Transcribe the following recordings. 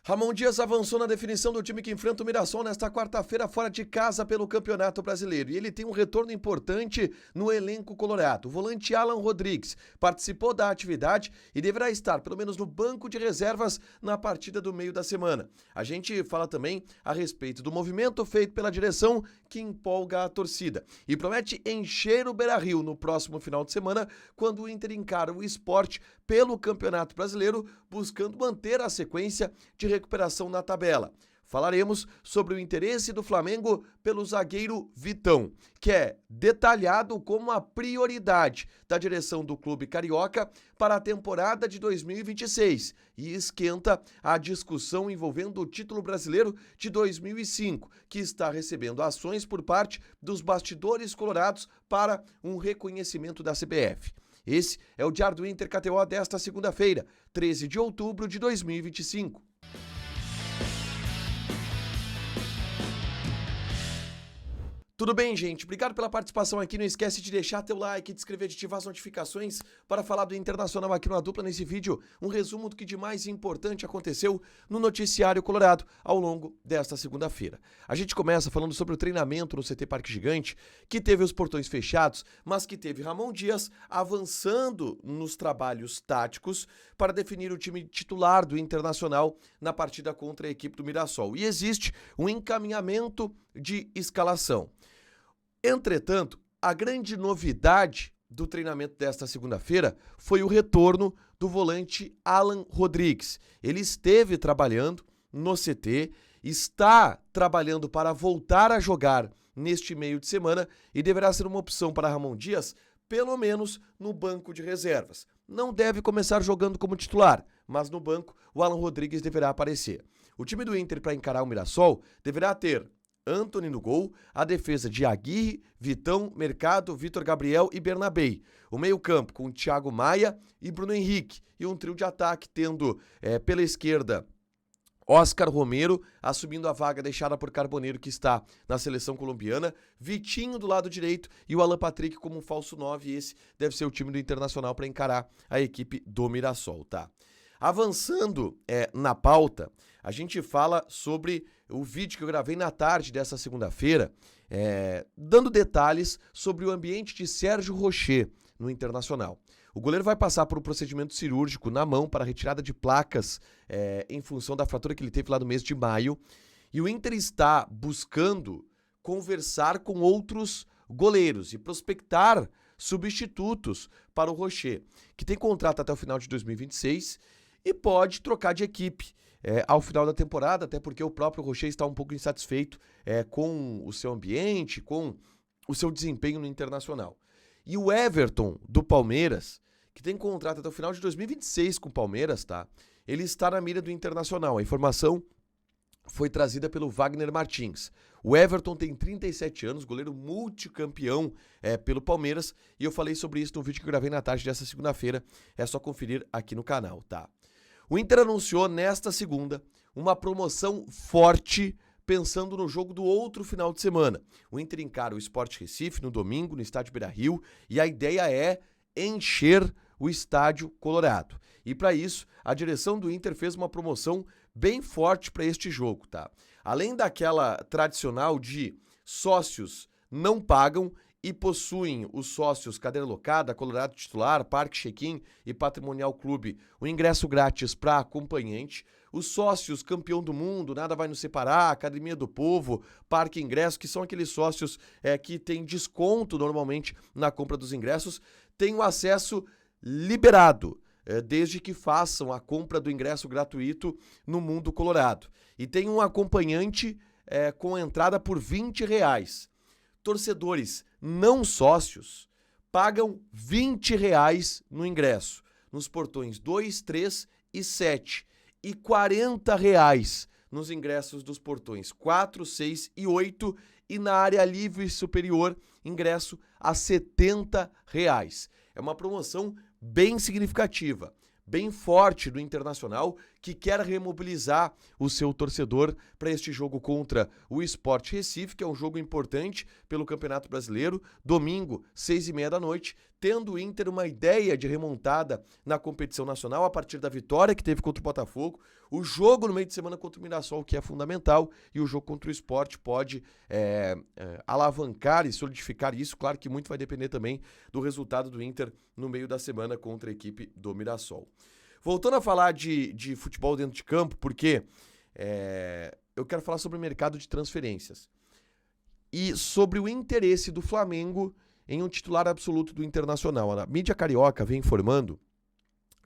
Ramon Dias avançou na definição do time que enfrenta o Mirassol nesta quarta-feira fora de casa pelo Campeonato Brasileiro. E ele tem um retorno importante no elenco colorado. O volante Alan Rodrigues participou da atividade e deverá estar, pelo menos no banco de reservas, na partida do meio da semana. A gente fala também a respeito do movimento feito pela direção que empolga a torcida e promete encher o Beira-Rio no próximo final de semana, quando o Inter encara o Sport pelo Campeonato Brasileiro, buscando manter a sequência de recuperação na tabela. Falaremos sobre o interesse do Flamengo pelo zagueiro Vitão, que é detalhado como a prioridade da direção do clube carioca para a temporada de 2026 e esquenta a discussão envolvendo o título brasileiro de 2005, que está recebendo ações por parte dos bastidores colorados para um reconhecimento da CBF. Esse é o Diário do Inter KTO desta segunda-feira, 13 de outubro de 2025. Tudo bem, gente? Obrigado pela participação aqui. Não esquece de deixar teu like, de inscrever, de ativar as notificações para falar do Internacional aqui no A Dupla nesse vídeo. Um resumo do que de mais importante aconteceu no noticiário colorado ao longo desta segunda-feira. A gente começa falando sobre o treinamento no CT Parque Gigante, que teve os portões fechados, mas que teve Ramon Dias avançando nos trabalhos táticos para definir o time titular do Internacional na partida contra a equipe do Mirassol. E existe um encaminhamento de escalação. Entretanto, a grande novidade do treinamento desta segunda-feira foi o retorno do volante Alan Rodrigues. Ele esteve trabalhando no CT, está trabalhando para voltar a jogar neste meio de semana e deverá ser uma opção para Ramon Dias, pelo menos no banco de reservas. Não deve começar jogando como titular, mas no banco o Alan Rodrigues deverá aparecer. O time do Inter para encarar o Mirassol deverá ter Antony no gol, a defesa de Aguirre, Vitão, Mercado, Vitor Gabriel e Bernabei. O meio-campo com Thiago Maia e Bruno Henrique. E um trio de ataque tendo pela esquerda Oscar Romero, assumindo a vaga deixada por Carboneiro, que está na seleção colombiana, Vitinho do lado direito e o Alan Patrick como um falso 9. Esse deve ser o time do Internacional para encarar a equipe do Mirassol, tá? Avançando na pauta, a gente fala sobre o vídeo que eu gravei na tarde dessa segunda-feira, dando detalhes sobre o ambiente de Sérgio Rocher no Internacional. O goleiro vai passar por um procedimento cirúrgico na mão para retirada de placas em função da fratura que ele teve lá no mês de maio. E o Inter está buscando conversar com outros goleiros e prospectar substitutos para o Rocher, que tem contrato até o final de 2026 e pode trocar de equipe ao final da temporada, até porque o próprio Rocher está um pouco insatisfeito com o seu ambiente, com o seu desempenho no Internacional. E o Everton, do Palmeiras, que tem contrato até o final de 2026 com o Palmeiras, tá? Ele está na mira do Internacional. A informação foi trazida pelo Wagner Martins. O Everton tem 37 anos, goleiro multicampeão pelo Palmeiras, e eu falei sobre isso no vídeo que eu gravei na tarde dessa segunda-feira. É só conferir aqui no canal, tá? O Inter anunciou nesta segunda uma promoção forte pensando no jogo do outro final de semana. O Inter encara o Sport Recife no domingo no estádio Beira-Rio e a ideia é encher o estádio colorado. E para isso, a direção do Inter fez uma promoção bem forte para este jogo, tá? Além daquela tradicional de sócios não pagam e possuem os sócios cadeira locada, Colorado Titular, Parque Check-in e Patrimonial Clube o ingresso grátis para acompanhante, os sócios Campeão do Mundo, Nada Vai Nos Separar, Academia do Povo, Parque Ingresso, que são aqueles sócios que têm desconto normalmente na compra dos ingressos, têm o acesso liberado, desde que façam a compra do ingresso gratuito no Mundo Colorado. E tem um acompanhante com entrada por R$20. Torcedores não sócios pagam R$20 no ingresso, nos portões 2, 3 e 7, e R$40 nos ingressos dos portões 4, 6 e 8, e na área livre superior, ingresso a R$70. É uma promoção bem significativa, bem forte do Internacional, que quer remobilizar o seu torcedor para este jogo contra o Sport Recife, que é um jogo importante pelo Campeonato Brasileiro, domingo, 6h30 da noite, tendo o Inter uma ideia de remontada na competição nacional a partir da vitória que teve contra o Botafogo, o jogo no meio de semana contra o Mirassol, que é fundamental, e o jogo contra o Sport pode alavancar e solidificar isso. Claro que muito vai depender também do resultado do Inter no meio da semana contra a equipe do Mirassol. Voltando a falar de futebol dentro de campo, porque eu quero falar sobre o mercado de transferências e sobre o interesse do Flamengo em um titular absoluto do Internacional. A mídia carioca vem informando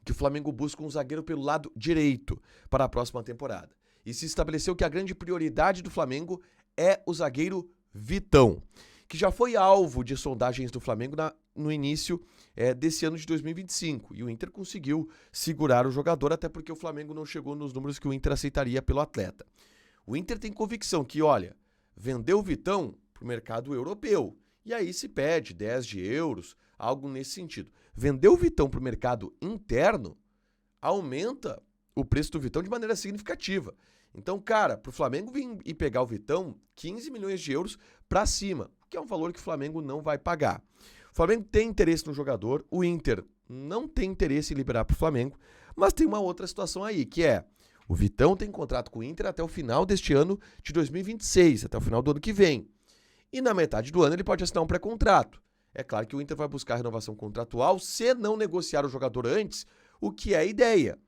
que o Flamengo busca um zagueiro pelo lado direito para a próxima temporada. E se estabeleceu que a grande prioridade do Flamengo é o zagueiro Vitão, que já foi alvo de sondagens do Flamengo no início desse ano de 2025. E o Inter conseguiu segurar o jogador, até porque o Flamengo não chegou nos números que o Inter aceitaria pelo atleta. O Inter tem convicção que, olha, vendeu o Vitão para o mercado europeu. E aí se pede 10 de euros, algo nesse sentido. Vender o Vitão para o mercado interno aumenta o preço do Vitão de maneira significativa. Então, cara, para o Flamengo vir e pegar o Vitão, 15 milhões de euros para cima, que é um valor que o Flamengo não vai pagar. O Flamengo tem interesse no jogador, o Inter não tem interesse em liberar para o Flamengo, mas tem uma outra situação aí, que é o Vitão tem contrato com o Inter até o final deste ano de 2026, até o final do ano que vem. E na metade do ano ele pode assinar um pré-contrato. É claro que o Inter vai buscar renovação contratual se não negociar o jogador antes, o que é a ideia.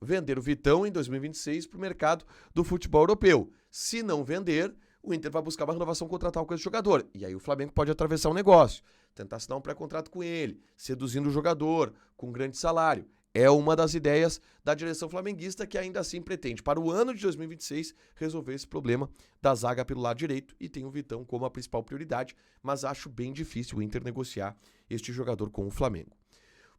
Vender o Vitão em 2026 para o mercado do futebol europeu. Se não vender, o Inter vai buscar uma renovação contratual com esse jogador. E aí o Flamengo pode atravessar um negócio, tentar assinar um pré-contrato com ele, seduzindo o jogador, com grande salário. É uma das ideias da direção flamenguista, que ainda assim pretende, para o ano de 2026, resolver esse problema da zaga pelo lado direito, e tem o Vitão como a principal prioridade, mas acho bem difícil o Inter negociar este jogador com o Flamengo.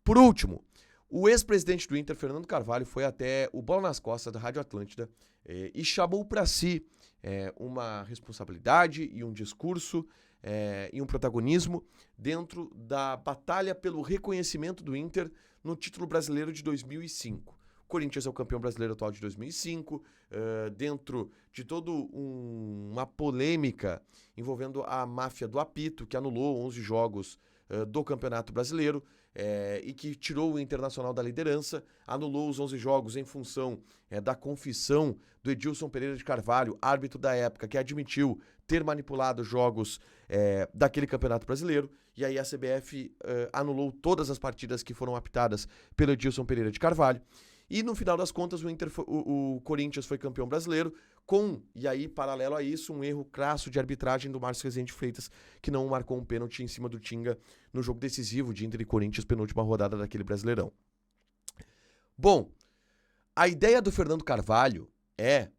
Por último, o ex-presidente do Inter, Fernando Carvalho, foi até o Bola nas Costas da Rádio Atlântida e chamou para si uma responsabilidade e um discurso e um protagonismo dentro da batalha pelo reconhecimento do Inter no título brasileiro de 2005. O Corinthians é o campeão brasileiro atual de 2005, dentro de toda uma polêmica envolvendo a máfia do apito, que anulou 11 jogos do Campeonato Brasileiro e que tirou o Internacional da liderança, anulou os 11 jogos em função da confissão do Edilson Pereira de Carvalho, árbitro da época, que admitiu ter manipulado jogos daquele Campeonato Brasileiro, e aí a CBF anulou todas as partidas que foram apitadas pelo Edilson Pereira de Carvalho. E no final das contas, o Corinthians foi campeão brasileiro e aí, paralelo a isso, um erro crasso de arbitragem do Márcio Rezende Freitas, que não marcou um pênalti em cima do Tinga no jogo decisivo de Inter e Corinthians, penúltima rodada daquele Brasileirão. Bom, a ideia do Fernando Carvalho é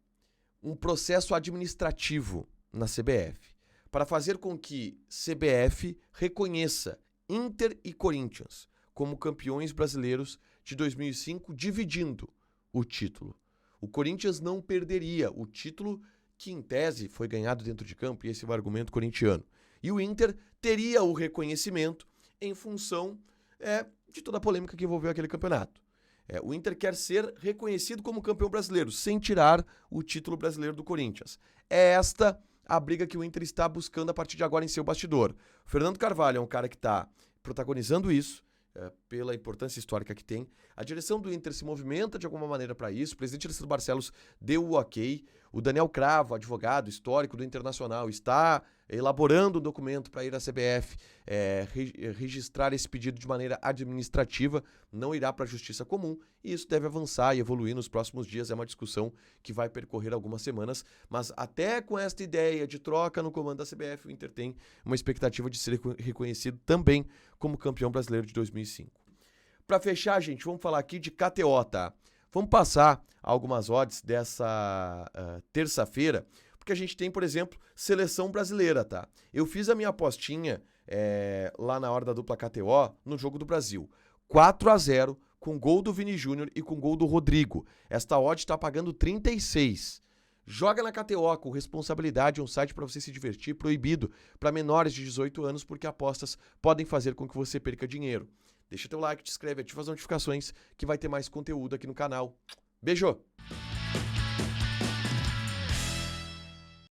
um processo administrativo na CBF, para fazer com que CBF reconheça Inter e Corinthians como campeões brasileiros de 2005, dividindo o título. O Corinthians não perderia o título que, em tese, foi ganhado dentro de campo, e esse é o argumento corintiano. E o Inter teria o reconhecimento em função de toda a polêmica que envolveu aquele campeonato. O Inter quer ser reconhecido como campeão brasileiro, sem tirar o título brasileiro do Corinthians. É esta a briga que o Inter está buscando a partir de agora em seu bastidor. O Fernando Carvalho é um cara que está protagonizando isso, pela importância histórica que tem. A direção do Inter se movimenta de alguma maneira para isso. O presidente Alessandro Barcelos deu o ok. O Daniel Cravo, advogado histórico do Internacional, está elaborando um documento para ir à CBF registrar esse pedido de maneira administrativa, não irá para a Justiça Comum, e isso deve avançar e evoluir nos próximos dias. É uma discussão que vai percorrer algumas semanas, mas até com esta ideia de troca no comando da CBF, o Inter tem uma expectativa de ser reconhecido também como campeão brasileiro de 2005. Para fechar, gente, vamos falar aqui de KTO, tá? Vamos passar algumas odds dessa terça-feira, porque a gente tem, por exemplo, seleção brasileira, tá? Eu fiz a minha apostinha lá na hora da dupla KTO no Jogo do Brasil. 4-0 com gol do Vini Júnior e com gol do Rodrigo. Esta odd está pagando 36. Joga na KTO com responsabilidade, um site para você se divertir, proibido para menores de 18 anos, porque apostas podem fazer com que você perca dinheiro. Deixa teu like, te inscreve, ativa as notificações, que vai ter mais conteúdo aqui no canal. Beijo!